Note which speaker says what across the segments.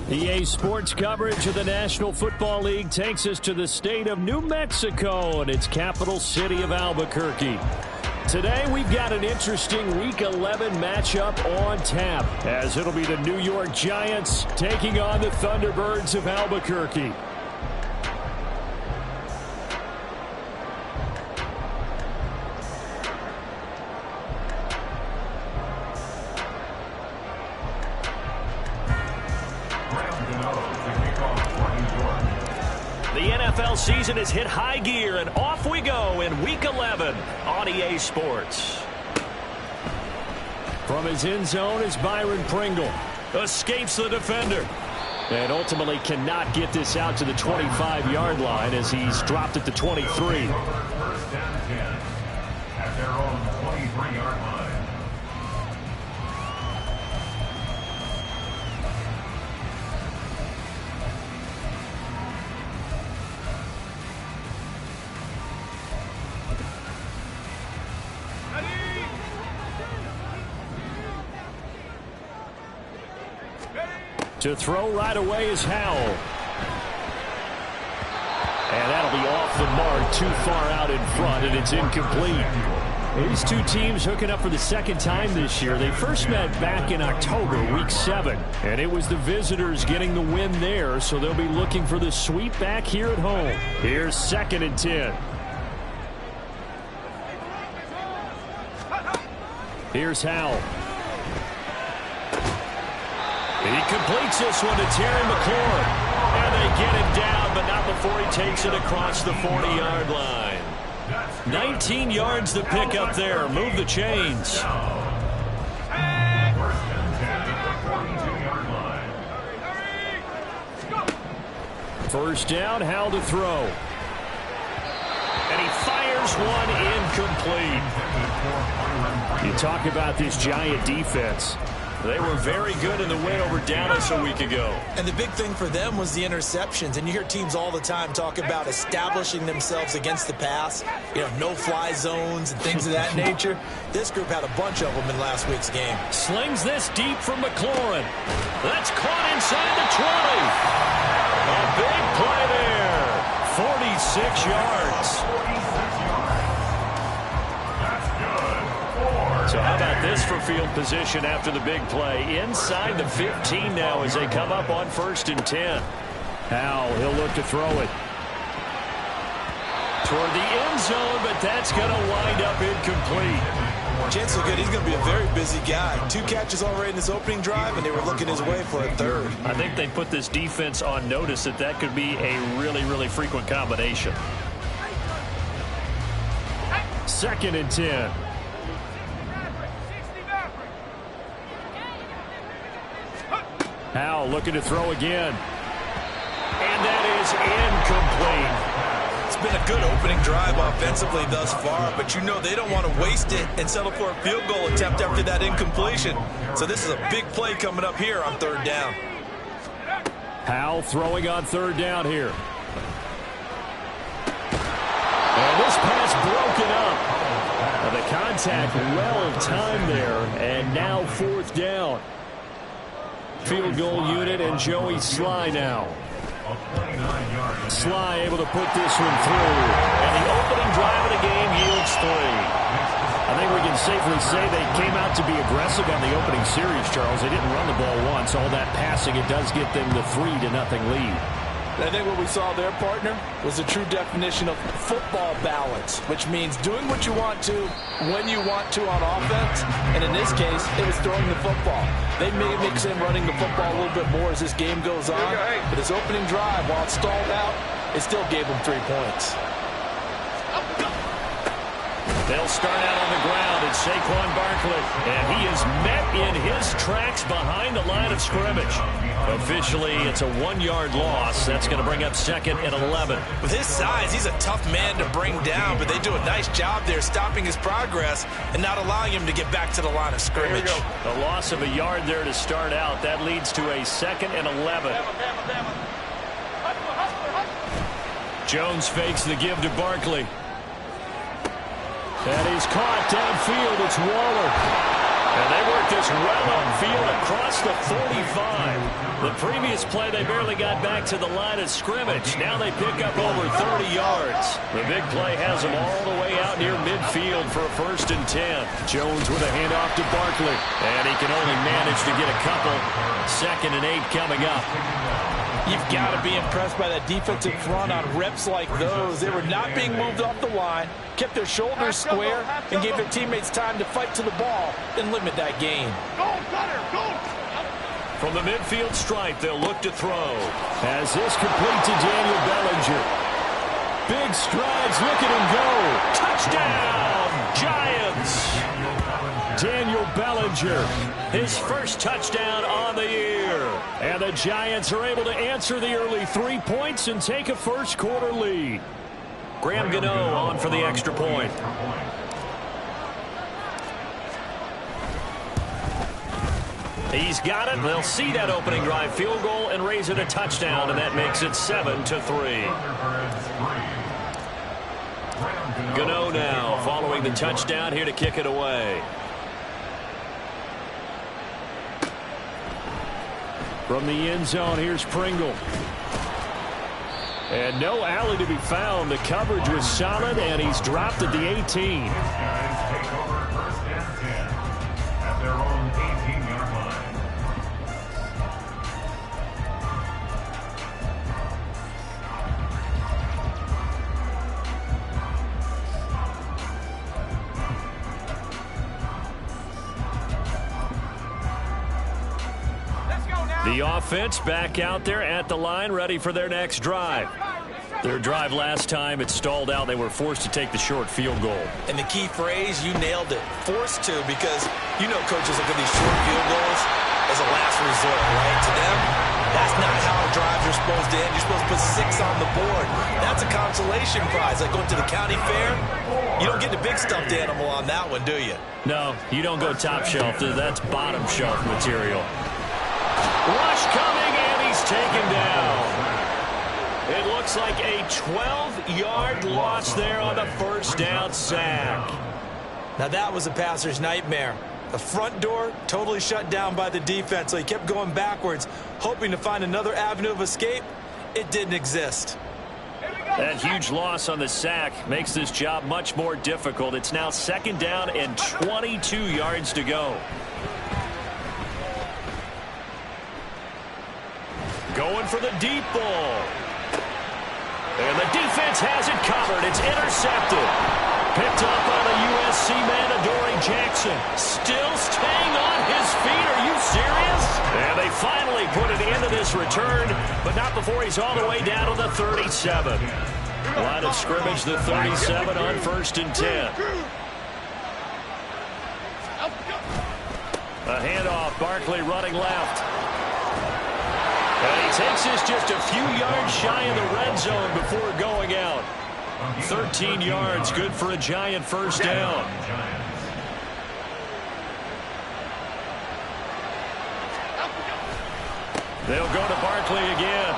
Speaker 1: EA Sports coverage of the National Football League takes us to the state of New Mexico and its capital city of Albuquerque. Today we've got an interesting Week 11 matchup on tap, as it'll be the New York Giants taking on the Thunderbirds of Albuquerque. The NFL season has hit high gear, and off we go in Week 11 on EA Sports. From his end zone is Byron Pringle. Escapes the defender. And ultimately cannot get this out to the 25-yard line as he's dropped at the 23.
Speaker 2: First and 10 at their own 23-yard line.
Speaker 1: To throw right away is Howell. And that'll be off the mark, too far out in front, and it's incomplete. These two teams hooking up for the second time this year. They first met back in October, Week 7, and it was the visitors getting the win there, so they'll be looking for the sweep back here at home. Here's 2nd and 10. Here's Howell. He completes this one to Terry McLaurin. And they get him down, but not before he takes it across the 40-yard line. 19 yards to pick up there. Move the chains. First down, Howell to throw. And he fires one incomplete. You talk about this Giant defense. They were very good in the win over Dallas a week ago.
Speaker 3: And the big thing for them was the interceptions. And you hear teams all the time talk about establishing themselves against the pass. You know, no-fly zones and things of that nature. This group had a bunch of them in last week's game.
Speaker 1: Slings this deep from McLaurin. That's caught inside the 20. A big play there. 46 yards. So how about this for field position after the big play? Inside the 15 now as they come up on 1st and 10. Howell, he'll look to throw it toward the end zone, but that's going to wind up incomplete.
Speaker 3: Chances are good he's going to be a very busy guy. 2 catches already in his opening drive, and they were looking his way for a 3rd.
Speaker 1: I think they put this defense on notice that that could be a really, really frequent combination. 2nd and 10. Howell looking to throw again. And that is incomplete.
Speaker 3: It's been a good opening drive offensively thus far, but you know they don't want to waste it and settle for a field goal attempt after that incompletion. So this is a big play coming up here on 3rd down.
Speaker 1: Howell throwing on 3rd down here. And this pass broken up. The contact well timed there, and now 4th down. Field goal unit and Joey Sly now. Sly able to put this one through. And the opening drive of the game yields 3. I think we can safely say they came out to be aggressive on the opening series, Charles. They didn't run the ball once. All that passing, it does get them the 3-0 lead.
Speaker 4: I think what we saw there, partner, was a true definition of football balance, which means doing what you want to, when you want to on offense, and in this case, it was throwing the football. They may mix in running the football a little bit more as this game goes on, but his opening drive, while it stalled out, it still gave him 3 points.
Speaker 1: They'll start out on the ground. It's Saquon Barkley. And he is met in his tracks behind the line of scrimmage. Officially, it's a 1-yard loss. That's going to bring up 2nd and 11.
Speaker 3: With his size, he's a tough man to bring down, but they do a nice job there stopping his progress and not allowing him to get back to the line of scrimmage.
Speaker 1: A loss of a yard there to start out. That leads to a 2nd and 11. Jones fakes the give to Barkley. And he's caught downfield. It's Waller. And they work this well upfield across the 45. The previous play, they barely got back to the line of scrimmage. Now they pick up over 30 yards. The big play has them all the way out near midfield for a 1st and 10. Jones with a handoff to Barkley. And he can only manage to get a couple. 2nd and 8 coming up.
Speaker 4: You've got to be impressed by that defensive front on reps like those. They were not being moved off the line, kept their shoulders square, and gave their teammates time to fight to the ball and limit that gain.
Speaker 1: From the midfield stripe, they'll look to throw. As this complete to Daniel Bellinger. Big strides, look at him go. Touchdown, Giants! Daniel Bellinger, his first touchdown on the year. And the Giants are able to answer the early 3 points and take a 1st quarter lead. Graham Gano on for the extra point. He's got it. They'll see that opening drive field goal and raise it a touchdown, and that makes it 7-3. Gano now following the touchdown here to kick it away. From the end zone, here's Pringle. And no alley to be found. The coverage was solid, and he's dropped at the 18.
Speaker 2: Guys take over 1st and 10 at their own 18-yard line.
Speaker 1: The offense back out there at the line, ready for their next drive. Their drive last time, it stalled out. They were forced to take the short field goal.
Speaker 3: And the key phrase, you nailed it. Forced to, because you know coaches look at these short field goals as a last resort, right? To them, that's not how drives are supposed to end. You're supposed to put 6 on the board. That's a consolation prize. Like going to the county fair, you don't get the big stuffed animal on that one, do you?
Speaker 1: No, you don't go top shelf. That's bottom shelf material. Rush coming, and he's taken down. It looks like a 12-yard loss there on the 1st down sack.
Speaker 3: Now that was a passer's nightmare. The front door totally shut down by the defense, so he kept going backwards, hoping to find another avenue of escape. It didn't exist.
Speaker 1: That huge loss on the sack makes this job much more difficult. It's now 2nd down and 22 yards to go. Going for the deep ball. And the defense has it covered. It's intercepted. Picked up on a USC man, Adoree Jackson. Still staying on his feet. Are you serious? And they finally put an end to this return, but not before he's all the way down to the 37. Line of scrimmage, the 37 on 1st and 10. A handoff, Barkley running left. And he takes this just a few yards shy of the red zone before going out. 13 yards, good for a Giant 1st down. They'll go to Barkley again.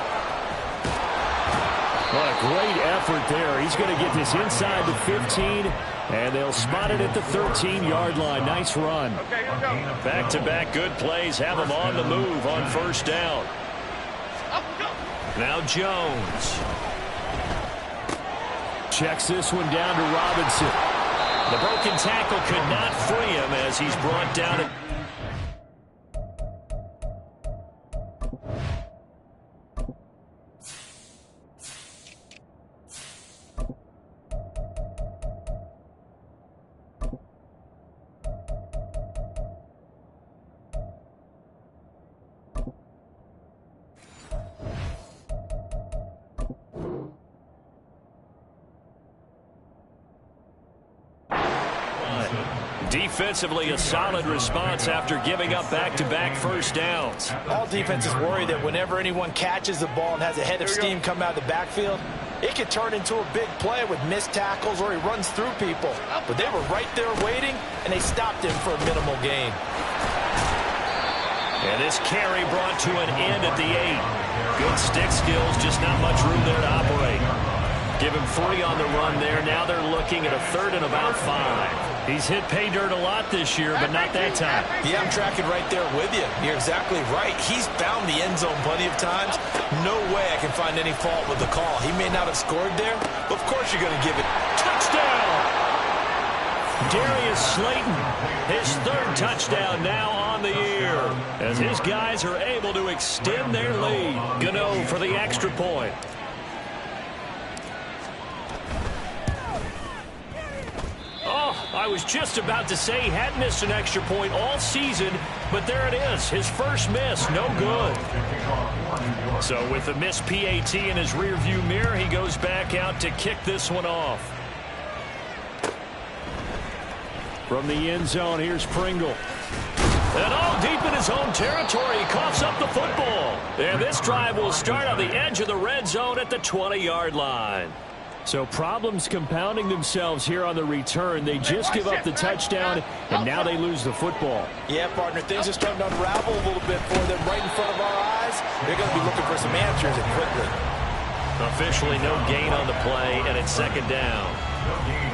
Speaker 1: What a great effort there. He's going to get this inside the 15, and they'll spot it at the 13-yard line. Nice run. Back-to-back good plays have them on the move on 1st down. Now Jones. Checks this one down to Robinson. The broken tackle could not free him as he's brought down. Defensively, a solid response after giving up back-to-back 1st downs.
Speaker 3: All defenses worry that whenever anyone catches the ball and has a head of steam come out of the backfield, it could turn into a big play with missed tackles or he runs through people. But they were right there waiting, and they stopped him for a minimal gain.
Speaker 1: And this carry brought to an end at the 8. Good stick skills, just not much room there to operate. Give him 3 on the run there. Now they're looking at a 3rd and about 5. He's hit pay dirt a lot this year, but not that time.
Speaker 3: Yeah, I'm tracking right there with you. You're exactly right. He's found the end zone plenty of times. No way I can find any fault with the call. He may not have scored there, but of course you're going to give it.
Speaker 1: Touchdown! Darius Slayton, his third touchdown now on the year, as his guys are able to extend their lead. Gano for the extra point. I was just about to say he hadn't missed an extra point all season, but there it is. His first miss, no good. So with the missed PAT in his rearview mirror, he goes back out to kick this one off. From the end zone, here's Pringle. And all deep in his own territory, he coughs up the football. And this drive will start on the edge of the red zone at the 20-yard line. So problems compounding themselves here on the return. They just give up the touchdown, and now they lose the football.
Speaker 3: Yeah, partner, things are starting to unravel a little bit for them right in front of our eyes. They're going to be looking for some answers, and quickly.
Speaker 1: Officially no gain on the play, and it's second down.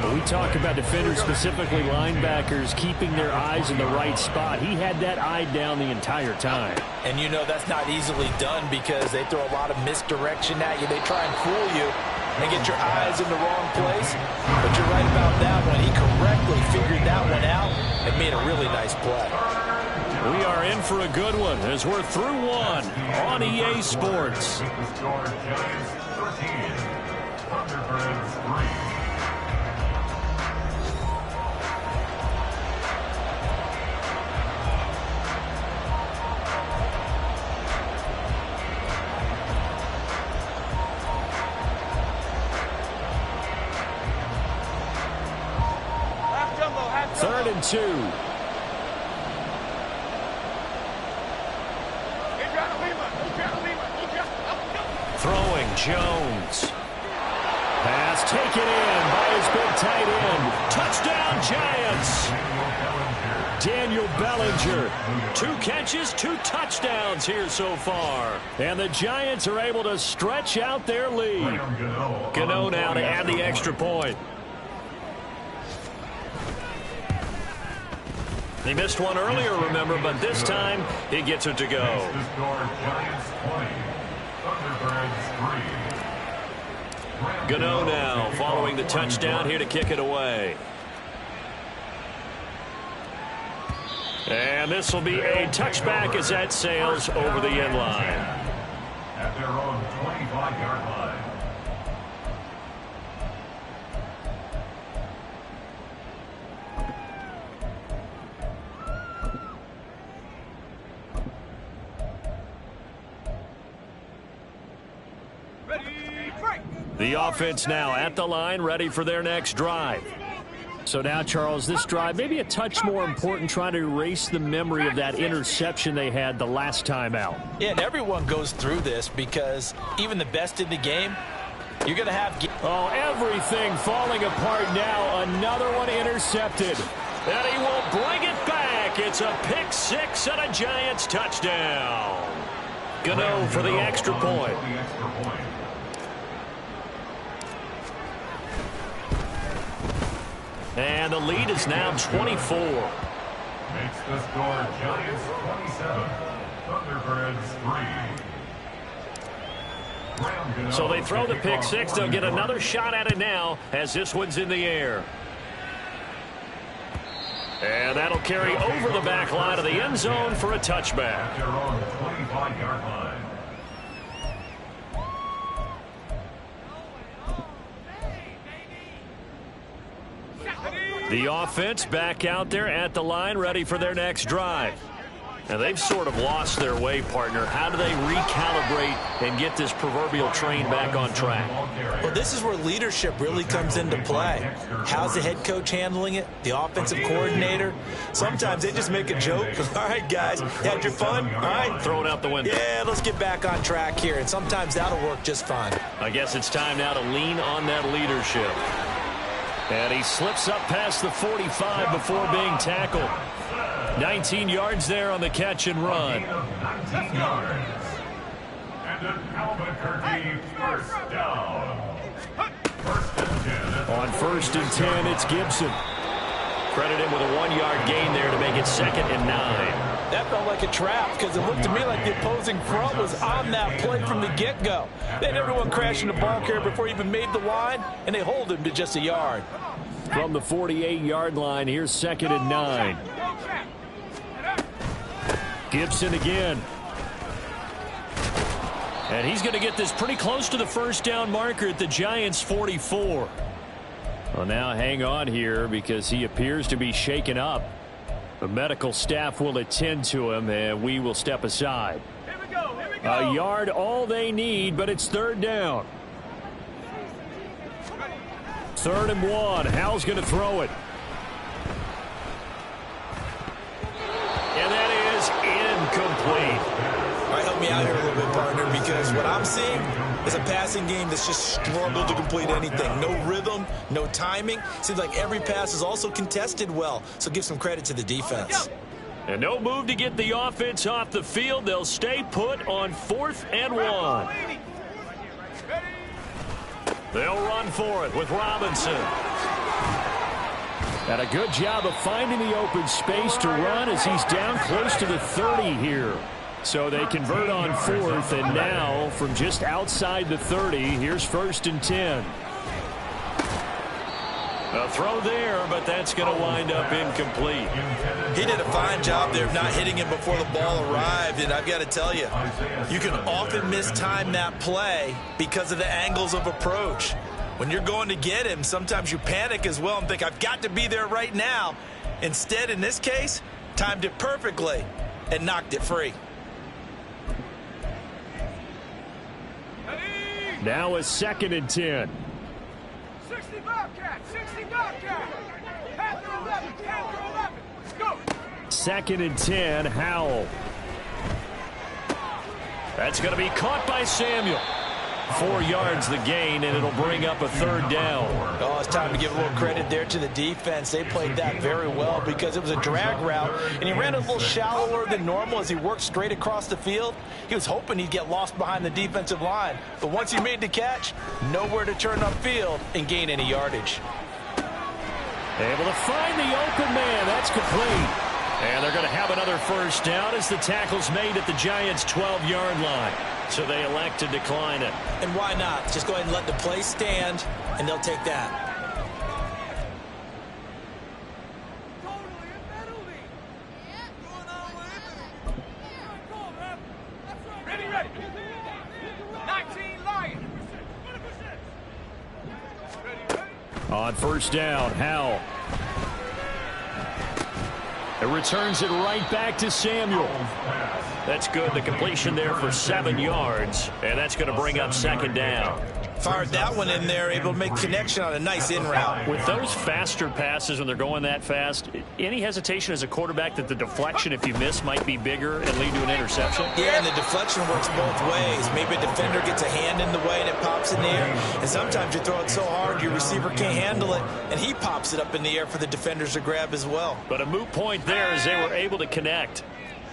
Speaker 1: But we talk about defenders, specifically linebackers, keeping their eyes in the right spot. He had that eye down the entire time.
Speaker 3: And you know that's not easily done because they throw a lot of misdirection at you. They try and fool you and get your eyes in the wrong place. But you're right about that one. He correctly figured that one out and made a really nice play.
Speaker 1: We are in for a good one as we're through one on EA Sports.
Speaker 2: Thunderbirds 3.
Speaker 1: Third and 2. Throwing Jones. Pass taken in by his big tight end. Touchdown Giants. Daniel Bellinger. 2 catches, 2 touchdowns here so far. And the Giants are able to stretch out their lead. Gano now to add the extra point. He missed one earlier, remember, but this time he gets it to go. Gano now following the touchdown here to kick it away. And this will be a touchback as that sails over the end line.
Speaker 2: At their own 25-yard line.
Speaker 1: The offense now at the line, ready for their next drive. So now, Charles, this drive maybe a touch more important, trying to erase the memory of that interception they had the last time out.
Speaker 3: Yeah, and everyone goes through this because even the best in the game, you're going to have...
Speaker 1: Oh, everything falling apart now. Another one intercepted. And he will bring it back. It's a pick 6 and a Giants touchdown. Gano for the extra point. And the lead is now 24.
Speaker 2: Makes the score Giants 27, Thunderbirds 3.
Speaker 1: So they throw the pick 6. They'll get another shot at it now as this one's in the air. And that'll carry over the back line of the end zone for a touchback.
Speaker 2: At their own 25-yard line.
Speaker 1: The offense back out there at the line, ready for their next drive. Now, they've sort of lost their way, partner. How do they recalibrate and get this proverbial train back on track?
Speaker 3: Well, this is where leadership really comes into play. How's the head coach handling it? The offensive coordinator? Sometimes they just make a joke. All right, guys, had your fun? All right.
Speaker 1: Throw it out the window.
Speaker 3: Yeah, let's get back on track here. And sometimes that'll work just fine.
Speaker 1: I guess it's time now to lean on that leadership. And he slips up past the 45 before being tackled. 19 yards there on the catch and run.
Speaker 2: 19 yards. And an Albuquerque first down. First and 10.
Speaker 1: On 1st and 10, it's Gibson. Credit him with a 1-yard gain there to make it 2nd and 9.
Speaker 4: That felt like a trap because it looked to me like the opposing front was on that play from the get-go. They had everyone crashing the ball carrier before he even made the line, and they hold him to just a yard.
Speaker 1: From the 48-yard line, here's 2nd and 9. Gibson again. And he's going to get this pretty close to the first down marker at the Giants' 44. Well, now hang on here because he appears to be shaken up. The medical staff will attend to him, and we will step aside.
Speaker 5: Here we go.
Speaker 1: A yard all they need, but it's 3rd down. 3rd and 1. Howell's going to throw it. And that is incomplete.
Speaker 3: All right, help me out here a little bit, partner, because what I'm seeing is a passing game that's just struggled to complete anything. No rhythm, no timing. Seems like every pass is also contested well, so give some credit to the defense.
Speaker 1: And no move to get the offense off the field. They'll stay put on 4th and 1. They'll run for it with Robinson. And a good job of finding the open space to run as he's down close to the 30 here. So they convert on 4th, and now from just outside the 30, here's 1st and 10. A throw there, but that's going to wind up incomplete.
Speaker 3: He did a fine job there of not hitting him before the ball arrived, and I've got to tell you, you can often mistime that play because of the angles of approach. When you're going to get him, sometimes you panic as well and think, I've got to be there right now. Instead, in this case, timed it perfectly and knocked it free.
Speaker 1: Now a 2nd and 10.
Speaker 5: 60 Bobcat, 60 Bobcat. Panther 11, Panther 11. Go.
Speaker 1: 2nd and 10, Howell. That's going to be caught by Samuel. 4 yards the gain, and it'll bring up a 3rd down.
Speaker 3: Oh, it's time to give a little credit there to the defense. They played that very well because it was a drag route, and he ran a little shallower than normal as he worked straight across the field. He was hoping he'd get lost behind the defensive line, but once he made the catch, nowhere to turn upfield and gain any yardage.
Speaker 1: Able to find the open man. That's complete. And they're going to have another 1st down as the tackle's made at the Giants' 12-yard line. So they elect to decline it.
Speaker 3: And why not? Just go ahead and let the play stand, and they'll take that.
Speaker 5: Ready, ready. 19 Lions.
Speaker 1: On 1st down, Howell. It returns it right back to Samuel. That's good. The completion there for 7 yards. And that's going to bring up 2nd down.
Speaker 3: Fired that one in there, able to make connection on a nice in route.
Speaker 1: With those faster passes when they're going that fast, any hesitation as a quarterback that the deflection, if you miss, might be bigger and lead to an interception?
Speaker 3: Yeah, and the deflection works both ways. Maybe a defender gets a hand in the way and it pops in the air. And sometimes you throw it so hard your receiver can't handle it, and he pops it up in the air for the defenders to grab as well.
Speaker 1: But a moot point there as they were able to connect.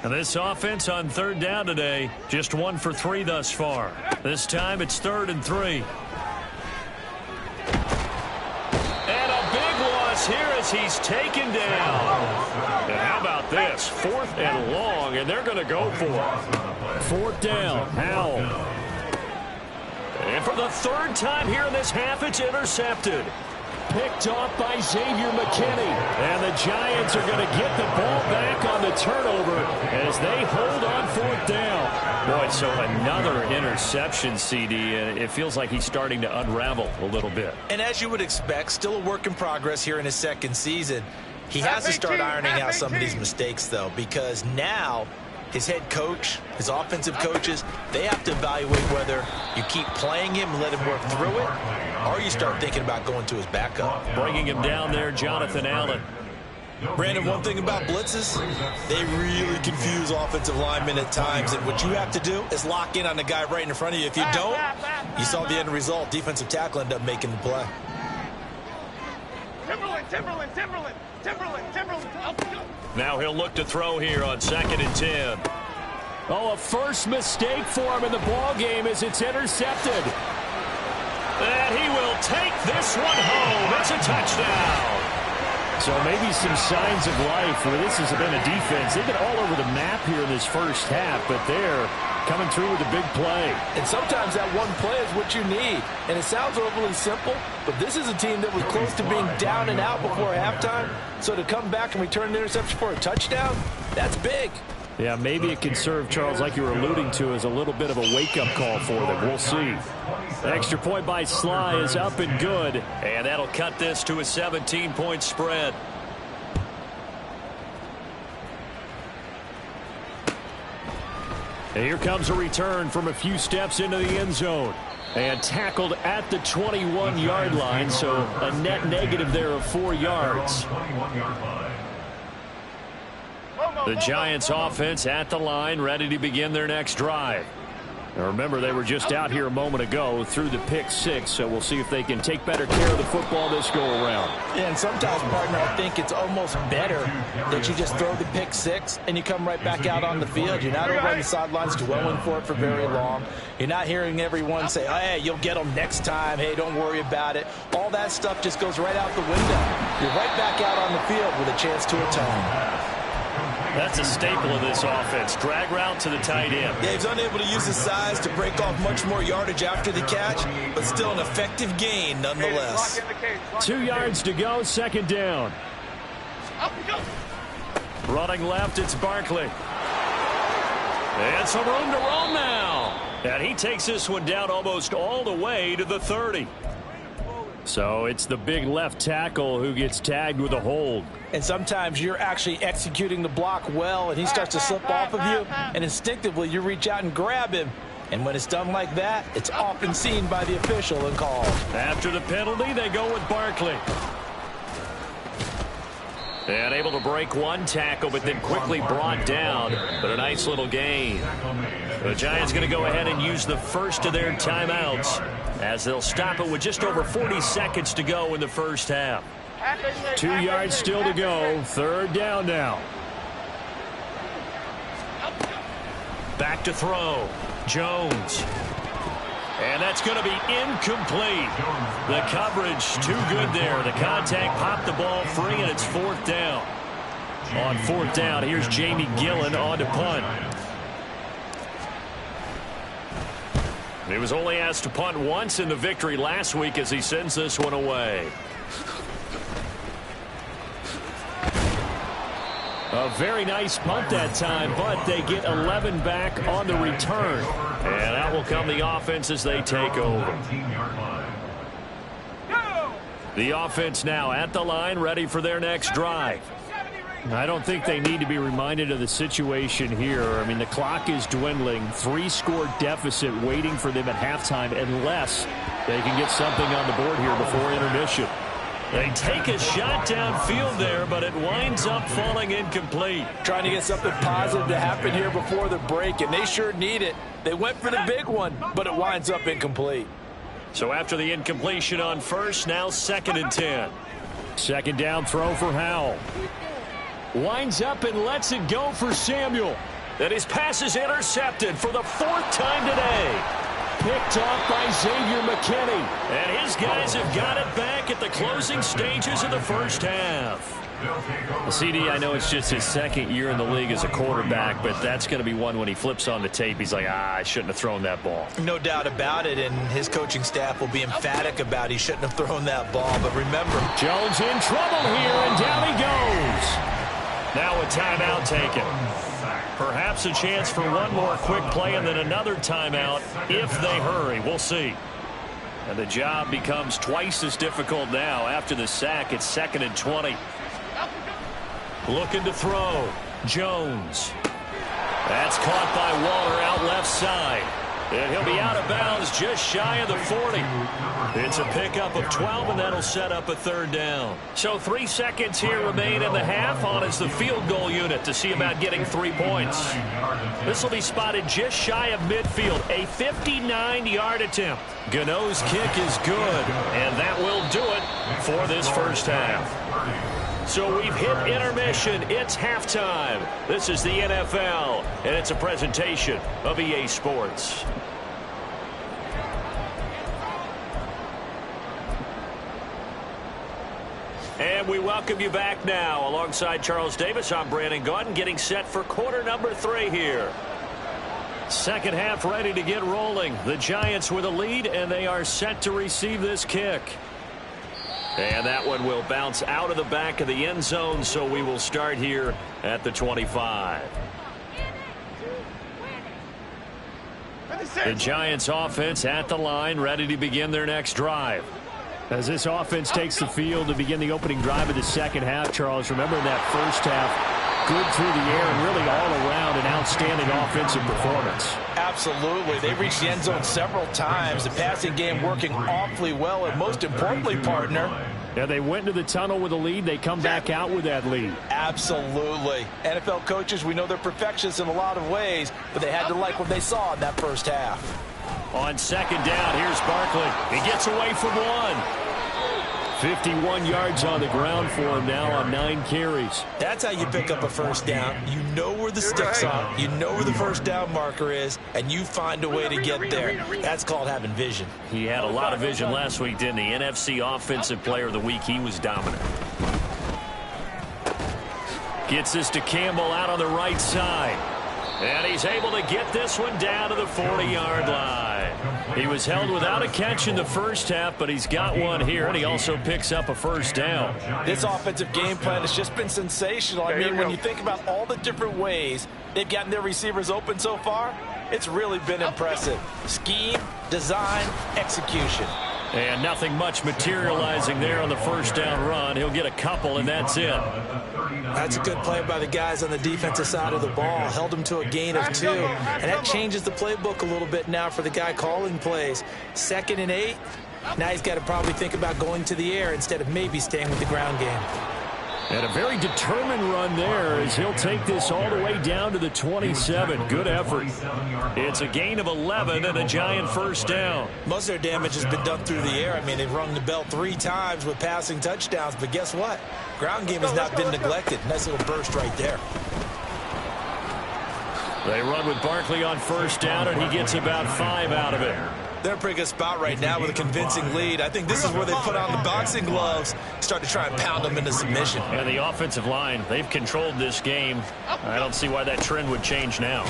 Speaker 1: And this offense on 3rd down today, just 1 for 3 thus far. This time it's 3rd and 3. And a big loss here as he's taken down. And how about this? 4th and long, and they're going to go for it. 4th down, Howell. And for the 3rd time here in this half, it's intercepted. Picked off by Xavier McKinney. And the Giants are going to get the ball back on the turnover as they hold on 4th down. Boy, so another interception, CD, and it feels like he's starting to unravel a little bit.
Speaker 3: And as you would expect, still a work in progress here in his 2nd season. He has to start ironing out some of these mistakes, though, because now his head coach, his offensive coaches, they have to evaluate whether you keep playing him and let him work through it, or you start thinking about going to his backup.
Speaker 1: Bringing him down there, Jonathan Allen.
Speaker 3: Brandon, one thing about blitzes, they really confuse offensive linemen at times, and what you have to do is lock in on the guy right in front of you. If you don't, you saw the end result. Defensive tackle ended up making the play.
Speaker 5: Timberland.
Speaker 1: Now he'll look to throw here on 2nd and 10. Oh, a first mistake for him in the ball game as it's intercepted. And he will take this one home. It's a touchdown. So maybe some signs of life where this has been a defense. They've been all over the map here in this first half, but they're coming through with a big play.
Speaker 4: And sometimes that one play is what you need. And it sounds overly simple, but this is a team that was close to being down and out before halftime. So to come back and return an interception for a touchdown, that's big.
Speaker 1: Yeah, maybe it can serve, Charles, like you were alluding to, as a little bit of a wake-up call for them. We'll see. The extra point by Sly is up and good, and that'll cut this to a 17-point spread. And here comes a return from a few steps into the end zone. And tackled at the 21-yard line, so a net negative there of 4 yards. The Giants offense at the line, ready to begin their next drive. Now remember, they were just out here a moment ago through the pick 6, so we'll see if they can take better care of the football this go-around.
Speaker 4: Yeah, and sometimes, partner, I think it's almost better that you just throw the pick 6 and you come right back out on the field. You're not over on the sidelines dwelling for it for very long. You're not hearing everyone say, oh, hey, you'll get them next time. Hey, don't worry about it. All that stuff just goes right out the window. You're right back out on the field with a chance to atone.
Speaker 1: That's a staple of this offense. Drag route to the tight end.
Speaker 3: Yeah, he's unable to use his size to break off much more yardage after the catch, but still an effective gain nonetheless.
Speaker 1: 2 yards to go, second down. Running left, it's Barkley. And some room to roam now. And he takes this one down almost all the way to the 30. So it's the big left tackle who gets tagged with a hold.
Speaker 4: And sometimes you're actually executing the block well, and he starts to slip off of you, and instinctively you reach out and grab him. And when it's done like that, it's often seen by the official and called.
Speaker 1: After the penalty, they go with Barkley. And able to break one tackle, but then quickly brought down. But a nice little gain. The Giants going to go ahead and use the first of their timeouts, as they'll stop it with just over 40 seconds to go in the first half. 2 yards still to go. Third down now. Back to throw. Jones. And that's going to be incomplete. The coverage too good there. The contact popped the ball free, and it's fourth down. On fourth down, here's Jamie Gillen on to punt. He was only asked to punt once in the victory last week as he sends this one away. A very nice punt that time, but they get 11 back on the return. And out will come the offense as they take over. The offense now at the line, ready for their next drive. I don't think they need to be reminded of the situation here. I mean, the clock is dwindling. 3-score deficit waiting for them at halftime unless they can get something on the board here before intermission. They take a shot downfield there, but it winds up falling incomplete.
Speaker 4: Trying to get something positive to happen here before the break, and they sure need it. They went for the big one, but it winds up incomplete.
Speaker 1: So after the incompletion on first, now 2nd and 10. Second down throw for Howell. Winds up and lets it go for Samuel. And his pass is intercepted for the 4th time today. Picked off by Xavier McKinney. And his guys have got it back at the closing stages of the first half. CD, I know it's just his 2nd year in the league as a quarterback, but that's going to be one when he flips on the tape. He's like, I shouldn't have thrown that ball.
Speaker 3: No doubt about it, and his coaching staff will be emphatic about he shouldn't have thrown that ball. But remember,
Speaker 1: Jones in trouble here, and down he goes. Now a timeout taken. Perhaps a chance for one more quick play and then another timeout if they hurry. We'll see. And the job becomes twice as difficult now after the sack. It's 2nd and 20. Looking to throw. Jones. That's caught by Waller out left side. And he'll be out of bounds just shy of the 40. It's a pickup of 12, and that'll set up a 3rd down. So 3 seconds here remain in the half. On is the field goal unit to see about getting 3 points. This will be spotted just shy of midfield. A 59-yard attempt. Gano's kick is good, and that will do it for this first half. So we've hit intermission. It's halftime. This is the NFL, and it's a presentation of EA Sports. And we welcome you back now. Alongside Charles Davis, I'm Brandon Gaudin, getting set for quarter number 3 here. Second half ready to get rolling. The Giants with a lead, and they are set to receive this kick. And that one will bounce out of the back of the end zone, so we will start here at the 25. The Giants offense at the line, ready to begin their next drive. As this offense takes the field to begin the opening drive of the second half, Charles, remember in that first half, good through the air and really all around an outstanding offensive performance.
Speaker 4: Absolutely. They reached the end zone several times. The passing game working awfully well, and most importantly, partner,
Speaker 1: yeah, they went into the tunnel with a lead. They come back out with that lead.
Speaker 4: Absolutely. NFL coaches, we know they're perfectionists in a lot of ways, but they had to like what they saw in that first half.
Speaker 1: On second down, here's Barkley. He gets away from one. 51 yards on the ground for him now on 9 carries.
Speaker 3: That's how you pick up a first down. You know where the sticks are. You know where the first down marker is, and you find a way to get there. That's called having vision.
Speaker 1: He had a lot of vision last week, didn't he? NFC Offensive Player of the Week. He was dominant. Gets this to Campbell out on the right side. And he's able to get this one down to the 40-yard line. He was held without a catch in the first half, but he's got one here, and he also picks up a first down.
Speaker 4: This offensive game plan has just been sensational. I mean, when you think about all the different ways they've gotten their receivers open so far, it's really been impressive. Scheme, design, execution.
Speaker 1: And nothing much materializing there on the first down run. He'll get a couple, and that's it.
Speaker 3: That's a good play by the guys on the defensive side of the ball. Held him to a gain of 2. And that changes the playbook a little bit now for the guy calling plays. 2nd and 8. Now he's got to probably think about going to the air instead of maybe staying with the ground game.
Speaker 1: And a very determined run there as he'll take this all the way down to the 27. Good effort. It's a gain of 11 and a Giant first down.
Speaker 3: Most of their damage has been done through the air. I mean, they've rung the bell 3 times with passing touchdowns, but guess what? Ground game has not been neglected. Nice little burst right there.
Speaker 1: They run with Barkley on first down, and he gets about 5 out of it.
Speaker 3: They're in a pretty good spot right now with a convincing lead. I think this is where they put on the boxing gloves, start to try and pound them into submission.
Speaker 1: And the offensive line, they've controlled this game. I don't see why that trend would change now.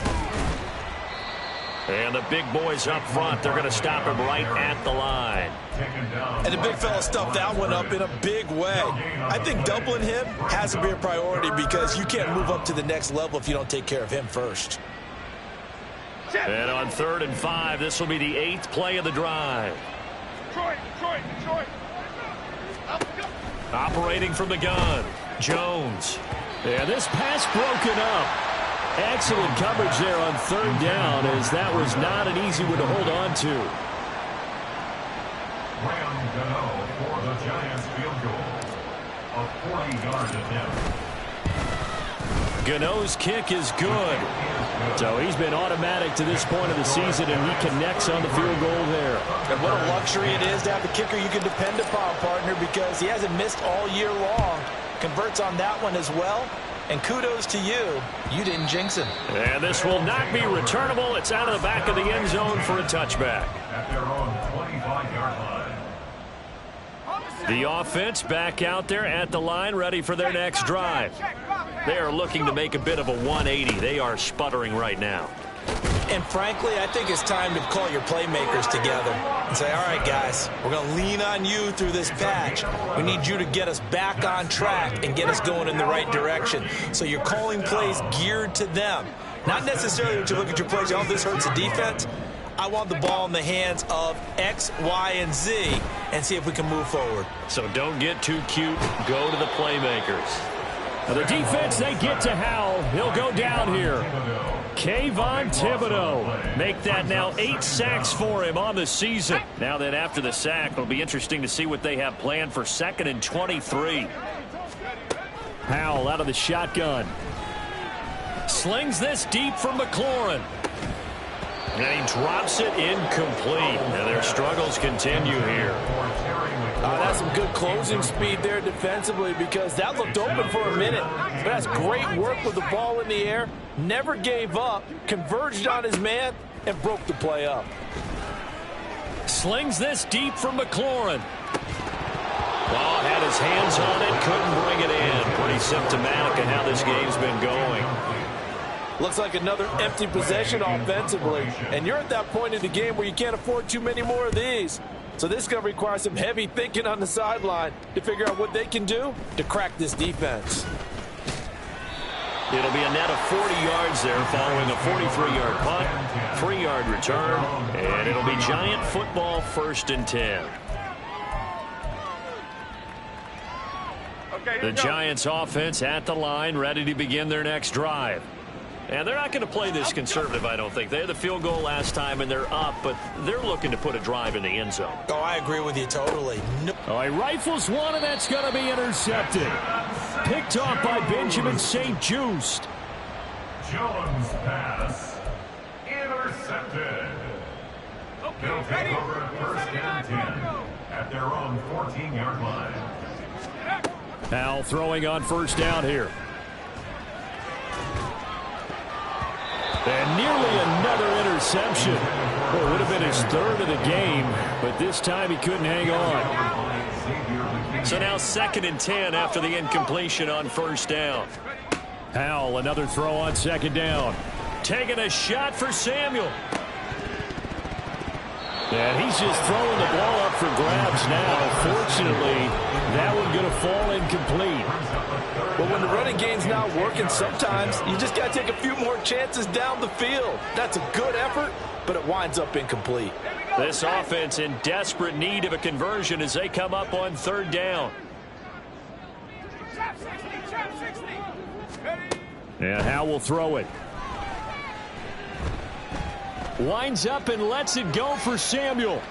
Speaker 1: And the big boys up front, they're going to stop him right at the line.
Speaker 3: And the big fella stuffed that one up in a big way. I think doubling him has to be a priority because you can't move up to the next level if you don't take care of him first.
Speaker 1: And on 3rd and 5, this will be the 8th play of the drive.
Speaker 5: Detroit.
Speaker 1: Operating from the gun, Jones. And this pass broken up. Excellent coverage there on 3rd down, as that was not an easy one to hold on to.
Speaker 2: For the Giants field goal. A 40-yard attempt.
Speaker 1: Gano's kick is good. So he's been automatic to this point of the season, and he connects on the field goal there.
Speaker 3: And what a luxury it is to have a kicker you can depend upon, partner, because he hasn't missed all year long. Converts on that one as well. And kudos to you. You didn't jinx him.
Speaker 1: And this will not be returnable. It's out of the back of the end zone for a touchback.
Speaker 2: At their own 25-yard line.
Speaker 1: The offense back out there at the line, ready for their next drive. They are looking to make a bit of a 180. They are sputtering right now.
Speaker 3: And frankly, I think it's time to call your playmakers together and say, all right, guys, we're going to lean on you through this patch. We need you to get us back on track and get us going in the right direction. So you're calling plays geared to them. Not necessarily when you look at your plays, oh, this hurts the defense. I want the ball in the hands of X, Y, and Z and see if we can move forward.
Speaker 1: So don't get too cute. Go to the playmakers. Now the defense, they get to Howell. He'll go down here. Kayvon Thibodeau. Make that now 8 sacks for him on the season. Now then, after the sack, it'll be interesting to see what they have planned for 2nd and 23. Howell out of the shotgun. Slings this deep from McLaurin. And he drops it incomplete. And their struggles continue here.
Speaker 4: That's some good closing speed there defensively because that looked open for a minute. But that's great work with the ball in the air. Never gave up, converged on his man, and broke the play up.
Speaker 1: Slings this deep from McLaurin. Well, had his hands on it, couldn't bring it in. Pretty symptomatic of how this game's been going.
Speaker 4: Looks like another empty possession offensively. And you're at that point in the game where you can't afford too many more of these. So this is going to require some heavy thinking on the sideline to figure out what they can do to crack this defense.
Speaker 1: It'll be a net of 40 yards there following a 43-yard punt, 3-yard return, and it'll be Giant football 1st and 10. The Giants offense at the line, ready to begin their next drive. And they're not going to play this conservative, I don't think. They had the field goal last time, and they're up, but they're looking to put a drive in the end zone.
Speaker 3: Oh, I agree with you totally. No.
Speaker 1: All right, rifles one, and that's going to be intercepted. Picked off by Benjamin St. Just.
Speaker 2: Jones' pass intercepted. They'll take over at 1st and 10 at their own 14-yard line.
Speaker 1: Powell throwing on 1st down here. And nearly another interception. Well, it would have been his 3rd of the game, but this time he couldn't hang on. So now 2nd and 10 after the incompletion on 1st down. Powell, another throw on 2nd down. Taking a shot for Samuel. And he's just throwing the ball up for grabs now. Fortunately, that one going to fall incomplete.
Speaker 4: But when the running game's not working, sometimes you just got to take a few more chances down the field. That's a good effort, but it winds up incomplete.
Speaker 1: This offense in desperate need of a conversion as they come up on 3rd down. And Howe will throw it. Winds up and lets it go for Samuel.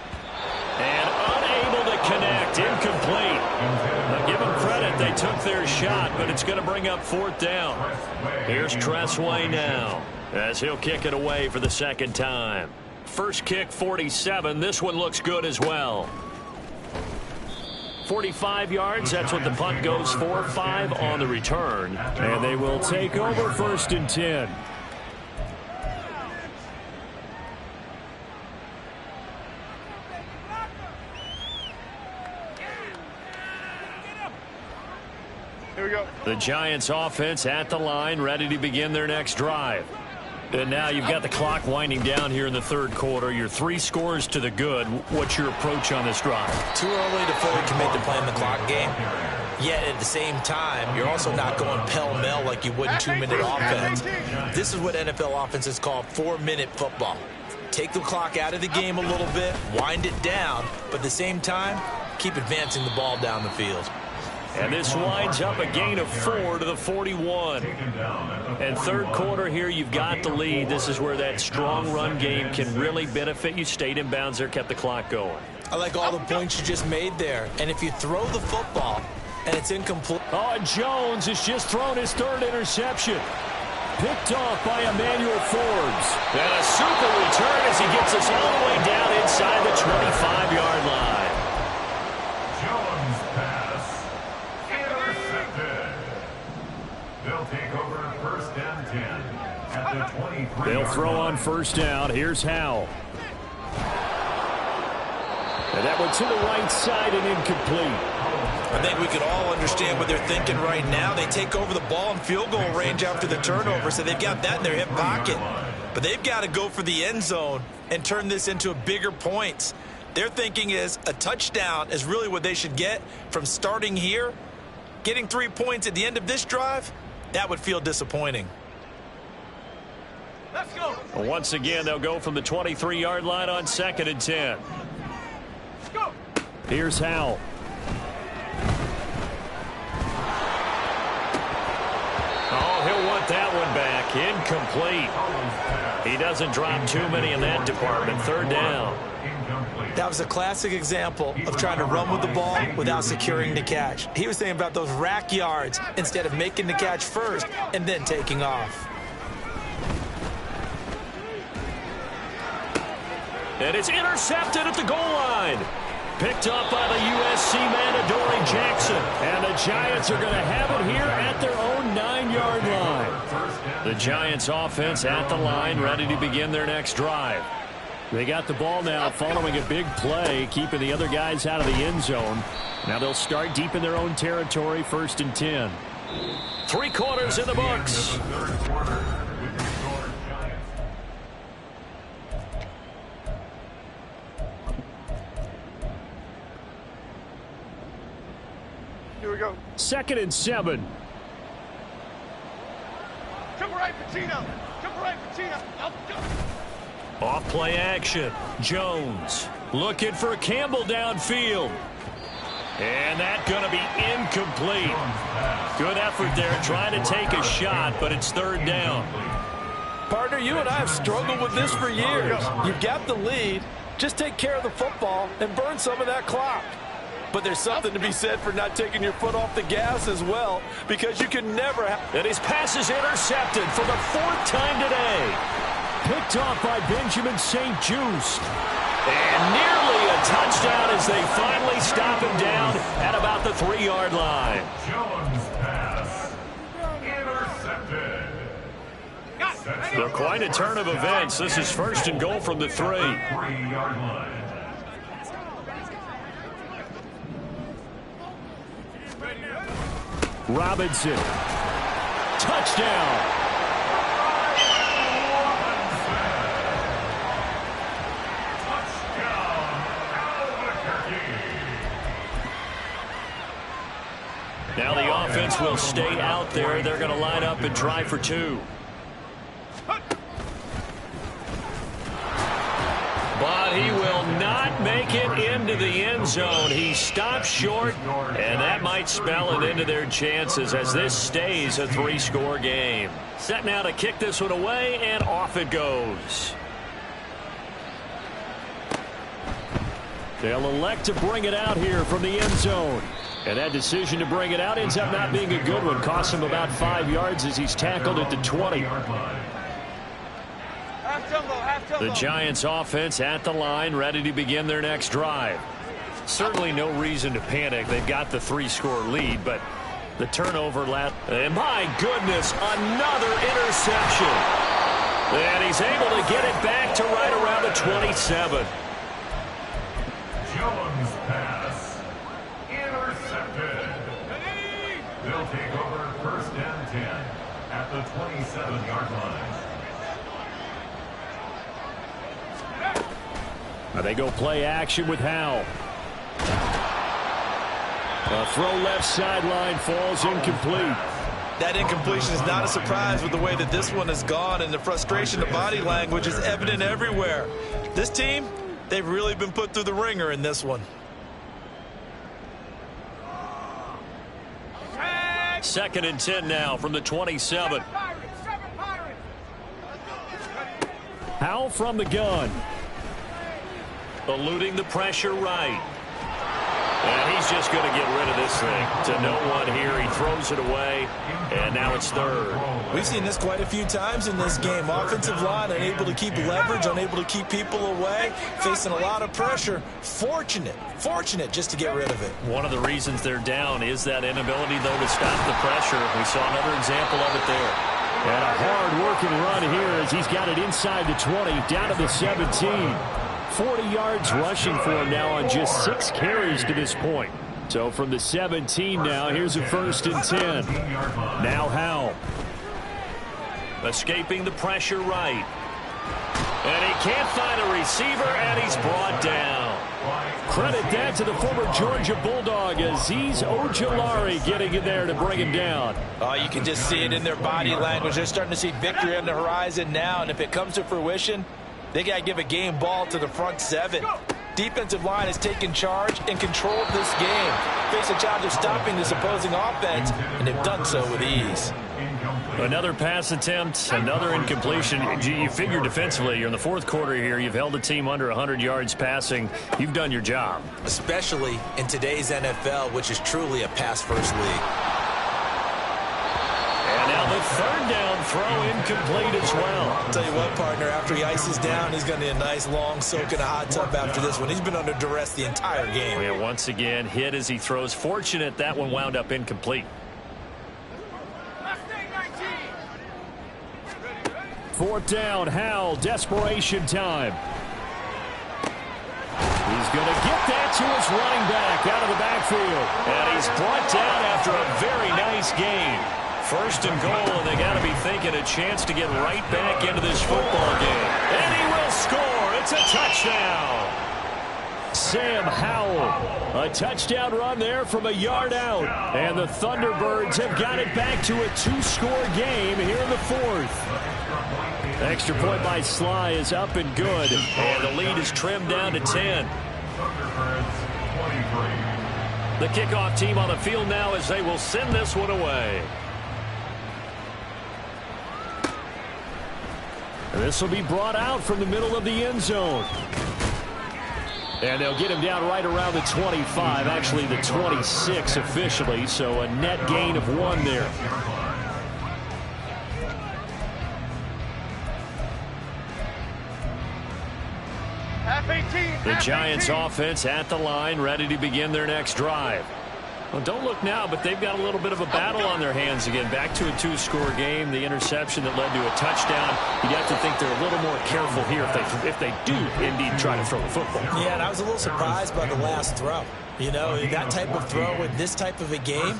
Speaker 1: And unable to connect. Incomplete. Now give them credit. They took their shot, but it's going to bring up 4th down. Here's Tressway now as he'll kick it away for the 2nd time. First kick, 47. This one looks good as well. 45 yards. That's what the punt goes for. 5 on the return. And they will take over 1st and 10.
Speaker 5: Here we go.
Speaker 1: The Giants offense at the line, ready to begin their next drive. And now you've got the clock winding down here in the 3rd quarter. You're 3 scores to the good. What's your approach on this drive?
Speaker 3: Too early to fully commit to playing the clock game. Yet at the same time, you're also not going pell-mell like you would in 2-minute offense. This is what NFL offenses call 4-minute football. Take the clock out of the game a little bit, wind it down, but at the same time, keep advancing the ball down the field.
Speaker 1: And this winds up a gain of 4 to the 41. And 3rd quarter here, you've got the lead. This is where that strong run game can really benefit you. Stayed in bounds there, kept the clock going.
Speaker 3: I like all the points you just made there. And if you throw the football and it's incomplete.
Speaker 1: Oh, Jones has just thrown his 3rd interception. Picked off by Emmanuel Forbes. And a super return as he gets us all the way down inside the 25-yard line.
Speaker 2: Jones' pass intercepted. They'll take over at 1st and 10 at the 23.
Speaker 1: They'll throw on 1st down. Here's Howe. And that one to the right side and incomplete.
Speaker 3: I think we could all understand what they're thinking right now. They take over the ball in field goal range after the turnover, so they've got that in their hip pocket. But they've got to go for the end zone and turn this into a bigger points. Their thinking is a touchdown is really what they should get from starting here. Getting 3 points at the end of this drive, that would feel disappointing.
Speaker 5: Let's go.
Speaker 1: Once again, they'll go from the 23-yard line on 2nd and 10.
Speaker 5: Let's go.
Speaker 1: Here's Howe. Oh, he'll want that one back. Incomplete. He doesn't drop too many in that department. 3rd down.
Speaker 3: That was a classic example of trying to run with the ball without securing the catch. He was thinking about those rack yards instead of making the catch first and then taking off.
Speaker 1: And it's intercepted at the goal line. Picked up by the USC man, Adoree Jackson. And the Giants are going to have it here at their own 9-yard line. The Giants offense at the line, ready to begin their next drive. They got the ball now following a big play, keeping the other guys out of the end zone. Now they'll start deep in their own territory, 1st and 10. 3 quarters in the books.
Speaker 5: Here we go.
Speaker 1: 2nd and 7.
Speaker 5: Jump right, Patino. Jump right, Patino.
Speaker 1: Off play action. Jones looking for Campbell downfield. And that's going to be incomplete. Good effort there trying to take a shot, but it's 3rd down.
Speaker 4: Partner, you and I have struggled with this for years. You've got the lead. Just take care of the football and burn some of that clock. But there's something to be said for not taking your foot off the gas as well, because you can never have...
Speaker 1: And his pass is intercepted for the 4th time today. Picked off by Benjamin St. Just. And nearly a touchdown as they finally stop him down at about the 3-yard line.
Speaker 2: Jones pass intercepted.
Speaker 1: So quite a turn of events. This is 1st and goal from the 3.
Speaker 2: 3-yard line.
Speaker 1: Robinson. Touchdown. Now the offense will stay out there. They're going to line up and try for 2. But he will not make it into the end zone. He stops short, and that might spell an end to their chances as this stays a 3-score game. Set now to kick this one away, and off it goes. They'll elect to bring it out here from the end zone. And that decision to bring it out ends up not being a good one. Costs him about 5 yards as he's tackled at the 20. The Giants offense at the line, ready to begin their next drive. Certainly no reason to panic. They've got the 3-score lead, but the turnover and my goodness, another interception. And he's able to get it back to right around the 27.
Speaker 2: Jones pass intercepted. They'll take over 1st and 10 at the 27-yard line.
Speaker 1: They go play action with Howell. A throw left sideline falls incomplete.
Speaker 3: That incompletion is not a surprise with the way that this one has gone, and the frustration, the body language is evident everywhere. This team, they've really been put through the ringer in this one.
Speaker 1: 2nd and 10 now from the 27. Howell from the gun. Eluding the pressure right. And he's just going to get rid of this thing to no one here. He throws it away, and now it's 3rd.
Speaker 3: We've seen this quite a few times in this game. Offensive line unable to keep leverage, unable to keep people away, facing a lot of pressure. Fortunate just to get rid of it.
Speaker 1: One of the reasons they're down is that inability, though, to stop the pressure. We saw another example of it there. And a hard-working run here as he's got it inside the 20, down to the 17. 40 yards rushing for him now on just 6 carries to this point. So from the 17 now, here's a 1st and 10. Now Howell. Escaping the pressure right. And he can't find a receiver, and he's brought down. Credit that to the former Georgia Bulldog, Azeez Ojulari getting in there to bring him down.
Speaker 3: Oh, you can just see it in their body language. They're starting to see victory on the horizon now, and if it comes to fruition, they got to give a game ball to the front 7. Defensive line has taken charge and controlled this game. Face a challenge of stopping this opposing offense, and they've done so with ease.
Speaker 1: Another pass attempt, another incompletion. You figure defensively, you're in the 4th quarter here. You've held a team under 100 yards passing. You've done your job.
Speaker 3: Especially in today's NFL, which is truly a pass-first league.
Speaker 1: And now the 3rd down throw incomplete as well.
Speaker 3: I'll tell you what, partner, after he ices down, he's going to need a nice long soak in a hot tub after this one. He's been under duress the entire game.
Speaker 1: Yeah, once again, hit as he throws. Fortunate that one wound up incomplete. 4th down, Howell, desperation time. going to get that to his running back out of the backfield. And he's brought down after a very nice gain. First and goal, and they got to be thinking a chance to get right back into this football game. And he will score. It's a touchdown. Sam Howell, a touchdown run there from a yard out. And the Thunderbirds have got it back to a 2-score game here in the fourth. Extra point by Sly is up and good. And the lead is trimmed down to 10. The kickoff team on the field now as they will send this one away. And this will be brought out from the middle of the end zone. And they'll get him down right around the 25, actually the 26 officially, so a net gain of 1 there. The Giants offense at the line, ready to begin their next drive. Well, don't look now, but they've got a little bit of a battle on their hands again. Back to a 2-score game. The interception that led to a touchdown. You'd have to think they're a little more careful here if they do indeed try to throw the football.
Speaker 3: Yeah, and I was a little surprised by the last throw. You know, that type of throw in this type of a game,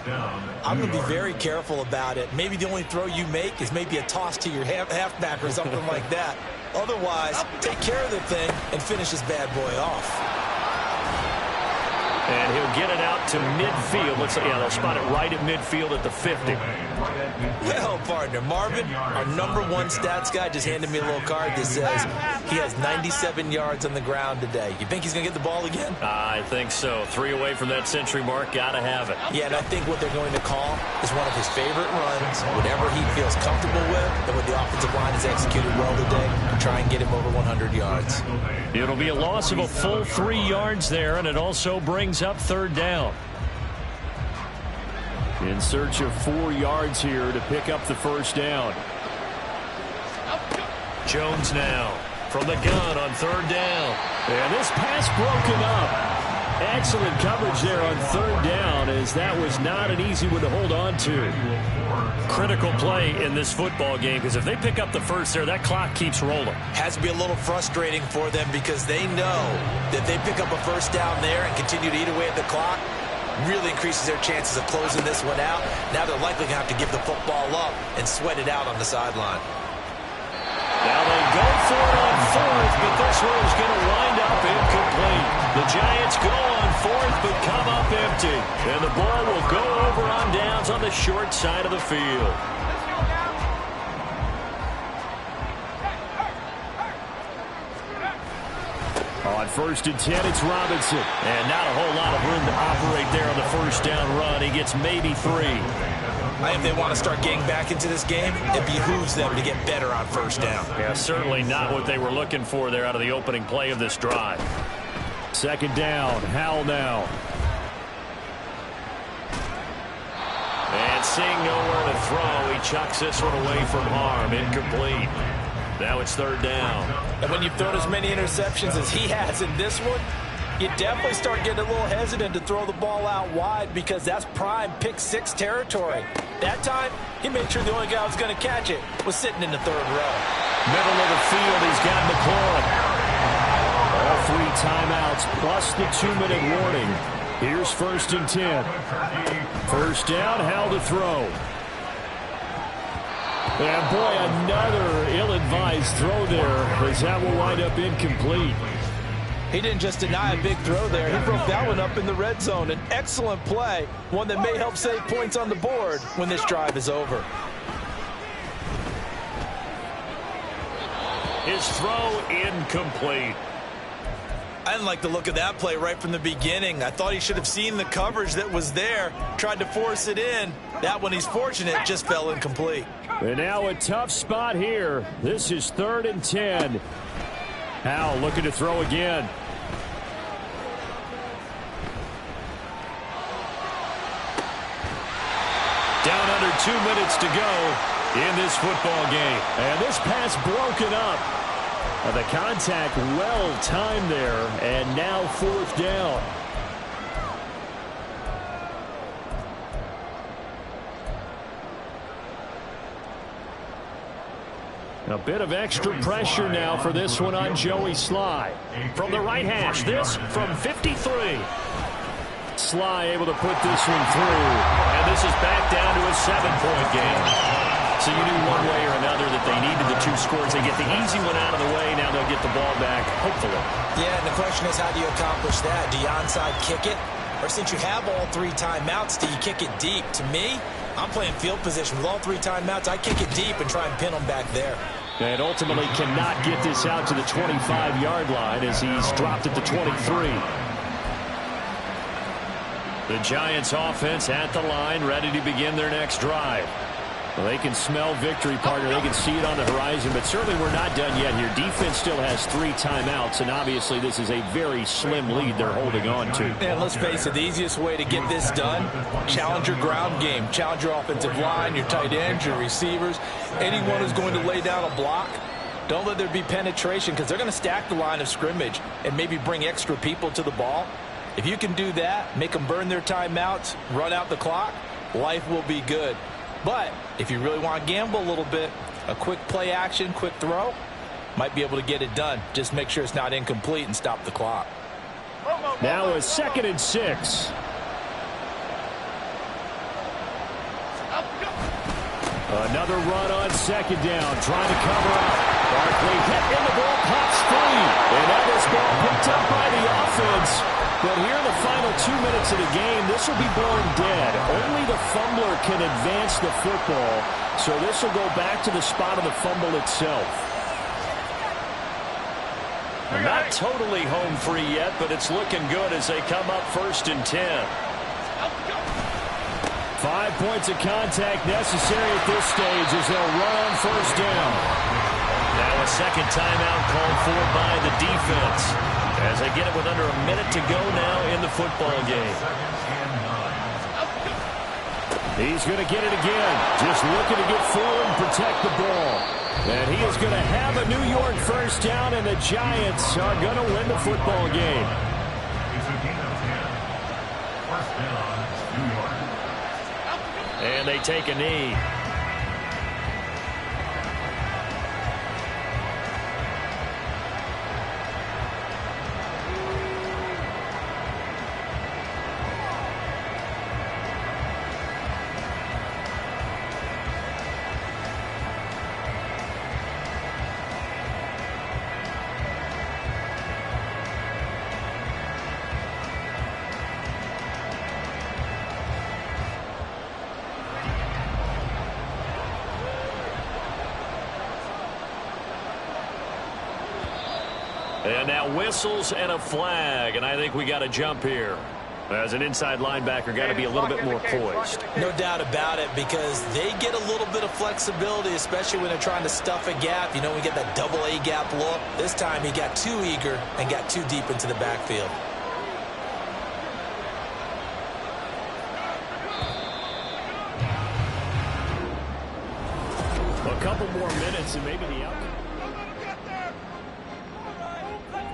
Speaker 3: I'm going to be very careful about it. Maybe the only throw you make is maybe a toss to your halfback or something like that. Otherwise, take care of the thing and finish this bad boy off.
Speaker 1: And he'll get it out to midfield. Looks like, yeah, they'll spot it right at midfield at the 50.
Speaker 3: Well, partner, Marvin, our #1 stats guy, just handed me a little card that says he has 97 yards on the ground today. You think he's going to get the ball again?
Speaker 1: I think so. 3 away from that century mark. Got to have it.
Speaker 3: Yeah, and I think what they're going to call is one of his favorite runs, whatever he feels comfortable with, and what the offensive line has executed well today, to try and get him over 100 yards.
Speaker 1: It'll be a loss of a full 3 yards there, and it also brings up 3rd down. In search of 4 yards here to pick up the 1st down. Jones now from the gun on 3rd down. And this pass broken up. Excellent coverage there on 3rd down, as that was not an easy one to hold on to. Critical play in this football game, because if they pick up the 1st there, that clock keeps rolling.
Speaker 3: Has to be a little frustrating for them, because they know that they pick up a 1st down there and continue to eat away at the clock, really increases their chances of closing this one out. Now they're likely going to have to give the football up and sweat it out on the sideline.
Speaker 1: Now they go for it on 4th, but this one is going to wind up incomplete. The Giants go on 4th, but come up empty. And the ball will go over on downs on the short side of the field. On 1st and 10, it's Robinson. And not a whole lot of room to operate there on the 1st down run. He gets maybe 3.
Speaker 3: If they want to start getting back into this game, it behooves them to get better on 1st down.
Speaker 1: Yeah, certainly not what they were looking for there out of the opening play of this drive. 2nd down, Howell now. And seeing nowhere to throw, he chucks this one away from harm. Incomplete. Now it's 3rd down.
Speaker 4: And when you've thrown as many interceptions as he has in this one, you definitely start getting a little hesitant to throw the ball out wide, because that's prime pick 6 territory. That time, he made sure the only guy who was going to catch it was sitting in the 3rd row.
Speaker 1: Middle of the field, he's got McLaurin. All 3 timeouts plus the 2-minute warning. Here's 1st and 10. 1st down, Howell to throw. And boy, another ill-advised throw there, as that will wind up incomplete.
Speaker 4: He didn't just deny a big throw there. He broke that one up in the red zone. An excellent play, one that may help save points on the board when this drive is over.
Speaker 1: His throw incomplete.
Speaker 3: I didn't like the look of that play right from the beginning. I thought he should have seen the coverage that was there, tried to force it in. That one, he's fortunate, just fell incomplete.
Speaker 1: And now a tough spot here. This is 3rd and 10. Howell looking to throw again. Down under 2 minutes to go in this football game. And this pass broken up. The contact well timed there, and now 4th down. A bit of extra pressure now for this one on Joey Sly. From the right hash, this from 53. Sly able to put this one through. And this is back down to a 7-point game. So you knew one way or another that they needed the 2 scores. They get the easy one out of the way. Now they'll get the ball back, hopefully.
Speaker 3: Yeah, and the question is, how do you accomplish that? Do you onside kick it? Or since you have all 3 timeouts, do you kick it deep? To me, I'm playing field position. With all 3 timeouts, I kick it deep and try and pin them back there.
Speaker 1: And ultimately cannot get this out to the 25-yard line as he's dropped at the 23. The Giants offense at the line, ready to begin their next drive. Well, they can smell victory, partner. They can see it on the horizon, but certainly we're not done yet here. Defense still has 3 timeouts, and obviously this is a very slim lead they're holding on to.
Speaker 4: And let's face it, the easiest way to get this done, challenge your ground game. Challenge your offensive line, your tight ends, your receivers. Anyone who's going to lay down a block, don't let there be penetration because they're going to stack the line of scrimmage and maybe bring extra people to the ball. If you can do that, make them burn their timeouts, run out the clock, life will be good. But if you really want to gamble a little bit, a quick play action, quick throw, might be able to get it done. Just make sure it's not incomplete and stop the clock.
Speaker 1: Now a 2nd and 6. Another run on 2nd down, trying to cover up. Barkley hit in the ball, pops free. And that is ball picked up by the offense. But here in the final 2 minutes of the game, this will be blown dead. Only the fumbler can advance the football. So this will go back to the spot of the fumble itself. Not totally home free yet, but it's looking good as they come up 1st and 10. 5 points of contact necessary at this stage as they'll run on 1st down. Now a 2nd timeout called for by the defense as they get it with under a minute to go now in the football game. He's going to get it again. Just looking to get forward and protect the ball. And he is going to have a New York 1st down, and the Giants are going to win the football game.
Speaker 2: It's a gain of 10. 1st down, New York.
Speaker 1: And they take a knee. And now whistles and a flag, and I think we got a jump here. As an inside linebacker, got to be a little bit more poised.
Speaker 3: No doubt about it, because they get a little bit of flexibility, especially when they're trying to stuff a gap. You know, we get that double A gap look. This time he got too eager and got too deep into the backfield.
Speaker 1: A couple more minutes and maybe the outcome.